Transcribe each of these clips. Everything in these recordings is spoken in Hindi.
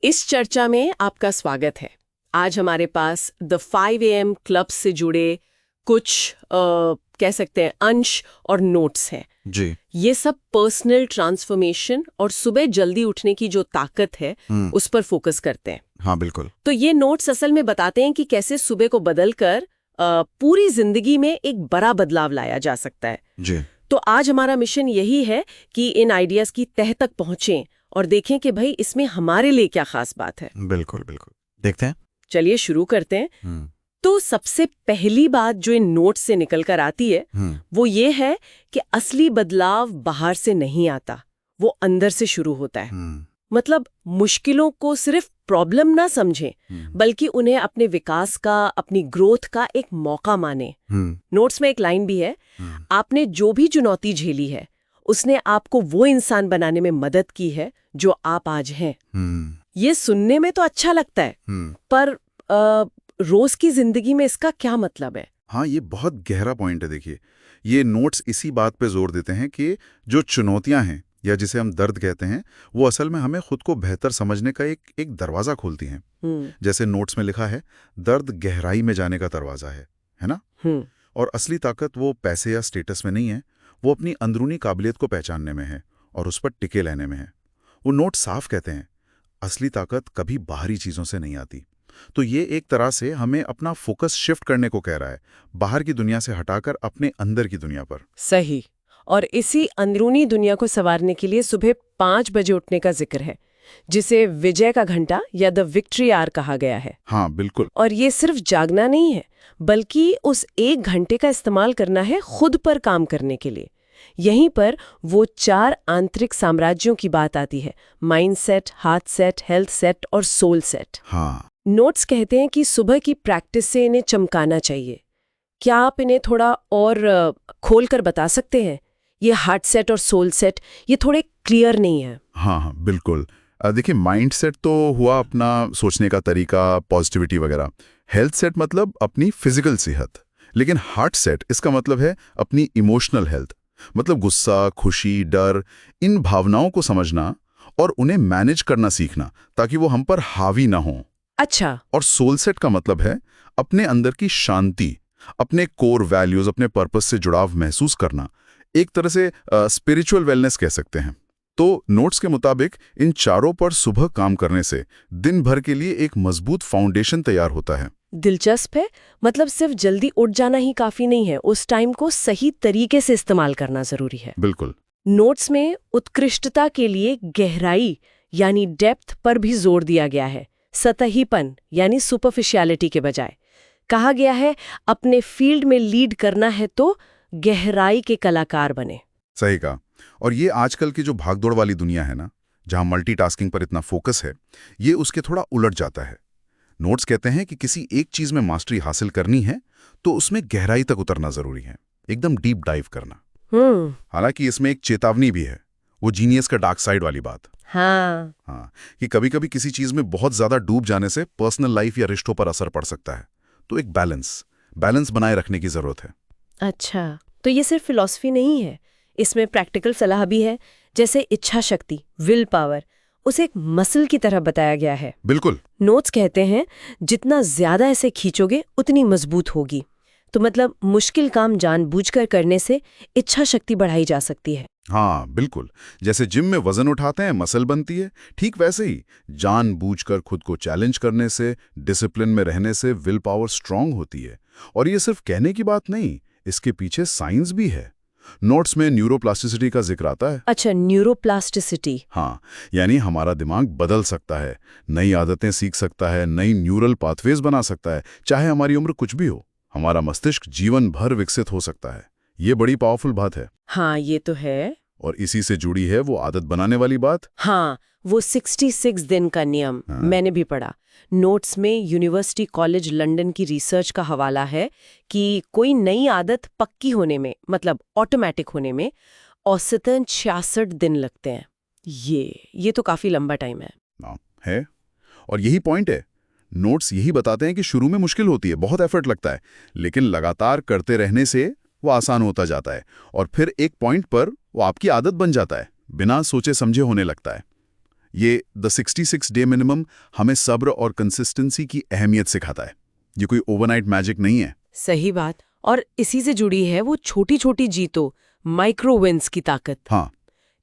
इस चर्चा में आपका स्वागत है। आज हमारे पास द 5 AM क्लब से जुड़े कुछ कह सकते हैं अंश और नोट्स हैं। जी। ये सब पर्सनल ट्रांसफॉर्मेशन और सुबह जल्दी उठने की जो ताकत है उस पर फोकस करते हैं। हाँ बिल्कुल। तो ये नोट्स असल में बताते हैं कि कैसे सुबह को बदलकर पूरी जिंदगी में एक बड़ा बदलाव लाया जा सकता है। जी। तो आज हमारा मिशन यही है कि इन आइडियाज की तह तक पहुंचें और देखें कि भाई इसमें हमारे लिए क्या खास बात है। बिल्कुल बिल्कुल, देखते हैं। चलिए शुरू करते हैं। तो सबसे पहली बात जो इन नोट्स से निकल कर आती है वो ये है कि असली बदलाव बाहर से नहीं आता, वो अंदर से शुरू होता है। मतलब मुश्किलों को सिर्फ प्रॉब्लम ना समझें, बल्कि उन्हें अपने विकास का, अपनी ग्रोथ का एक मौका माने। नोट्स में एक लाइन भी है, आपने जो भी चुनौती झेली है उसने आपको वो इंसान बनाने में मदद की है जो आप आज हैं। ये सुनने में तो अच्छा लगता है, पर रोज की जिंदगी में इसका क्या मतलब है? हाँ, ये बहुत गहरा पॉइंट है। देखिए, ये नोट्स इसी बात पे जोर देते हैं कि जो चुनौतियां हैं या जिसे हम दर्द कहते हैं, वो असल में हमें खुद को बेहतर समझने का एक दरवाजा खोलती हैं। जैसे नोट्स में लिखा है, दर्द गहराई में जाने का दरवाजा है ना? और असली ताकत वो पैसे या स्टेटस में नहीं है, वो अपनी अंदरूनी काबिलियत को पहचानने में है और उस पर टिके रहने में है। वो नोट साफ कहते हैं, असली ताकत कभी बाहरी चीजों से नहीं आती। तो ये एक तरह से हमें अपना फोकस शिफ्ट करने को कह रहा है, बाहर की दुनिया से हटाकर अपने अंदर की दुनिया पर। सही। और इसी अंदरूनी दुनिया को संवारने के लिए सुबह 5 बजे उठने का जिक्र है, जिसे विजय का घंटा या द विक्ट्री आवर कहा गया है। हाँ बिल्कुल। और ये सिर्फ जागना नहीं है, बल्कि उस 1 घंटे का इस्तेमाल करना है खुद पर काम करने के लिए। यहीं पर वो 4 आंतरिक साम्राज्यों की बात आती है, mind set, heart set, health set और सोल सेट। हाँ। नोट्स कहते हैं कि सुबह की प्रैक्टिस से इन्हें चमकाना चाहिए। क्या आप इन्हें थोड़ा और खोल कर बता सकते हैं? ये हार्ट सेट और सोल सेट ये थोड़े क्लियर नहीं है। हाँ बिल्कुल। देखिए, माइंड सेट तो हुआ अपना सोचने का तरीका, पॉजिटिविटी वगैरह। हेल्थ सेट मतलब अपनी फिजिकल सेहत। लेकिन हार्ट सेट इसका मतलब है अपनी इमोशनल हेल्थ, मतलब गुस्सा, खुशी, डर, इन भावनाओं को समझना और उन्हें मैनेज करना सीखना ताकि वो हम पर हावी ना हो। अच्छा। और सोल सेट का मतलब है अपने अंदर की शांति, अपने कोर वैल्यूज, अपने पर्पस से जुड़ाव महसूस करना। एक तरह से स्पिरिचुअल वेलनेस कह सकते हैं। तो नोट्स के मुताबिक इन चारों पर सुबह काम करने से दिन भर के लिए एक मजबूत फाउंडेशन तैयार होता है। दिलचस्प है। मतलब सिर्फ जल्दी उठ जाना ही काफी नहीं है, उस टाइम को सही तरीके से इस्तेमाल करना जरूरी है। बिल्कुल। नोट्स में उत्कृष्टता के लिए गहराई यानी डेप्थ पर भी जोर दिया गया है, सतहीपन यानी सुपरफिशियलिटी के बजाय। कहा गया है, अपने फील्ड में लीड करना है तो गहराई के कलाकार बने। सही कहा। और ये आजकल की जो भागदौड़ वाली दुनिया है ना, जहां मल्टीटास्किंग पर इतना फोकस है, ये उसके थोड़ा उलट जाता है। नोट्स कहते हैं कि किसी एक चीज में मास्टरी हासिल करनी है तो उसमें गहराई तक उतरना जरूरी है, एकदम डीप डाइव करना। हालांकि इसमें एक चेतावनी भी है, वो जीनियस का डार्क साइड वाली बात। हाँ कि कभी कभी किसी चीज में बहुत ज्यादा डूब जाने से पर्सनल लाइफ या रिश्तों पर असर पड़ सकता है। तो एक बैलेंस बनाए रखने की जरूरत है। अच्छा, तो ये सिर्फ फिलॉसफी नहीं है, इसमें प्रैक्टिकल सलाह भी है। जैसे इच्छा शक्ति, विल पावर, उसे एक मसल की तरह बताया गया है। बिल्कुल। नोट्स कहते हैं जितना ज्यादा ऐसे खींचोगे उतनी मजबूत होगी। तो मतलब मुश्किल काम जानबूझकर करने से इच्छा शक्ति बढ़ाई जा सकती है। हाँ बिल्कुल। जैसे जिम में वजन उठाते हैं, मसल बनती है, ठीक वैसे ही जानबूझकर खुद को चैलेंज करने से, डिसिप्लिन में रहने से विल पावर स्ट्रांग होती है। और ये सिर्फ कहने की बात नहीं, इसके पीछे साइंस भी है। नोट्स में न्यूरोप्लास्टिसिटी का जिक्र आता है। अच्छा, न्यूरोप्लास्टिसिटी। हाँ, यानी हमारा दिमाग बदल सकता है, नई आदतें सीख सकता है, नई न्यूरल पाथवेज बना सकता है, चाहे हमारी उम्र कुछ भी हो। हमारा मस्तिष्क जीवन भर विकसित हो सकता है। ये बड़ी पावरफुल बात है। हाँ, ये तो है। और इसी से जुड़ी है वो आदत बनाने वाली बात। हाँ, वो 66 दिन का नियम। मैंने भी पढ़ा। नोट्स में यूनिवर्सिटी कॉलेज लंदन की रिसर्च का हवाला है कि कोई नई आदत पक्की होने में, मतलब ऑटोमेटिक होने में, औसतन 66 दिन लगते हैं। ये तो काफी लंबा टाइम है। और यही पॉइंट है। नोट्स यही बताते हैं कि शुरू में मुश्किल होती है, बहुत एफर्ट लगता है, लेकिन लगातार करते रहने से वो आसान होता जाता है और फिर एक पॉइंट पर वो आपकी आदत बन जाता है, बिना सोचे समझे होने लगता है। ये द 66 डे मिनिमम हमें सब्र और कंसिस्टेंसी की अहमियत सिखाता है। ये कोई ओवरनाइट मैजिक नहीं है। सही बात। और इसी से जुड़ी है वो छोटी छोटी जीतों, माइक्रो विन्स की ताकत। हाँ,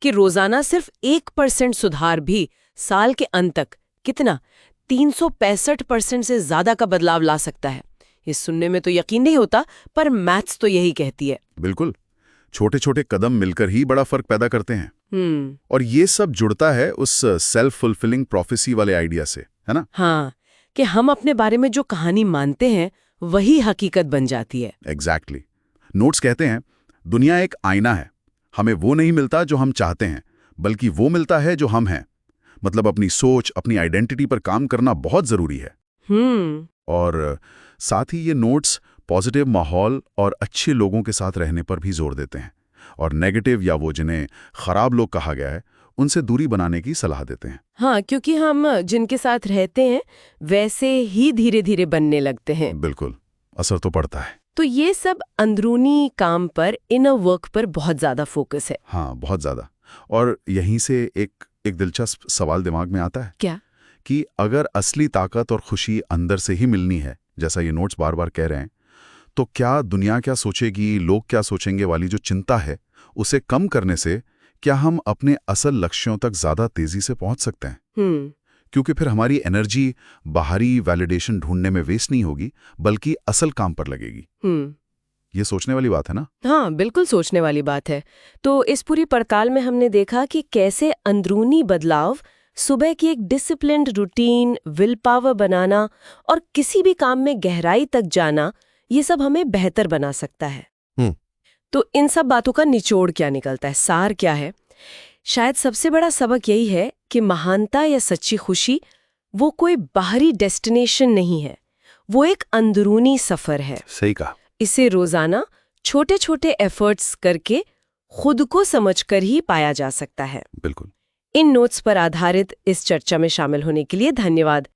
कि रोजाना सिर्फ 1% सुधार भी साल के अंत तक कितना 365% से ज्यादा का बदलाव ला सकता है। ये सुनने में तो यकीन नहीं होता, पर मैथ्स तो यही कहती है। बिल्कुल, छोटे छोटे कदम मिलकर ही बड़ा फर्क पैदा करते हैं। और ये सब जुड़ता है उस सेल्फ फुलफिलिंग प्रोफेसी वाले आइडिया से, है ना? हाँ, कि हम अपने बारे में जो कहानी मानते हैं वही हकीकत बन जाती है। एग्जैक्टली। नोट्स कहते हैं दुनिया एक आईना है, हमें वो नहीं मिलता जो हम चाहते हैं, बल्कि वो मिलता है जो हम हैं। मतलब अपनी सोच, अपनी आइडेंटिटी पर काम करना बहुत जरूरी है। और साथ ही ये नोट्स पॉजिटिव माहौल और अच्छे लोगों के साथ रहने पर भी जोर देते हैं, और नेगेटिव या वो जिन्हें खराब लोग कहा गया है उनसे दूरी बनाने की सलाह देते हैं। हाँ, क्योंकि हम जिनके साथ रहते हैं वैसे ही धीरे धीरे बनने लगते हैं। बिल्कुल, असर तो पड़ता है। तो ये सब अंदरूनी काम पर, इनर वर्क पर बहुत ज्यादा फोकस है। हाँ, बहुत ज्यादा। और यहीं से एक दिलचस्प सवाल दिमाग में आता है। क्या? कि अगर असली ताकत और खुशी अंदर से ही मिलनी है, जैसा ये नोट्स बार बार कह रहे हैं, तो क्या दुनिया क्या सोचेगी, लोग क्या सोचेंगे वाली जो चिंता है, उसे कम करने से क्या हम अपने असल लक्ष्यों तक ज्यादा तेजी से पहुंच सकते हैं? क्योंकि फिर हमारी एनर्जी बाहरी वैलिडेशन ढूंढने में वेस्ट नहीं होगी, बल्कि असल काम पर लगेगी। ये सोचने वाली बात है ना? हाँ, बिल्कुल सोचने वाली बात है। तो इस पूरी पड़ताल में हमने देखा कि कैसे अंदरूनी बदलाव, सुबह की एक डिसिप्लिन्ड रूटीन, विल पावर बनाना और किसी भी काम में गहराई तक जाना, ये सब हमें बेहतर बना सकता है। तो इन सब बातों का निचोड़ क्या निकलता है, सार क्या है? शायद सबसे बड़ा सबक यही है कि महानता या सच्ची खुशी वो कोई बाहरी डेस्टिनेशन नहीं है, वो एक अंदरूनी सफर है। सही कहा। इसे रोजाना छोटे छोटे एफर्ट्स करके खुद को समझकर ही पाया जा सकता है। बिल्कुल। इन नोट्स पर आधारित इस चर्चा में शामिल होने के लिए धन्यवाद।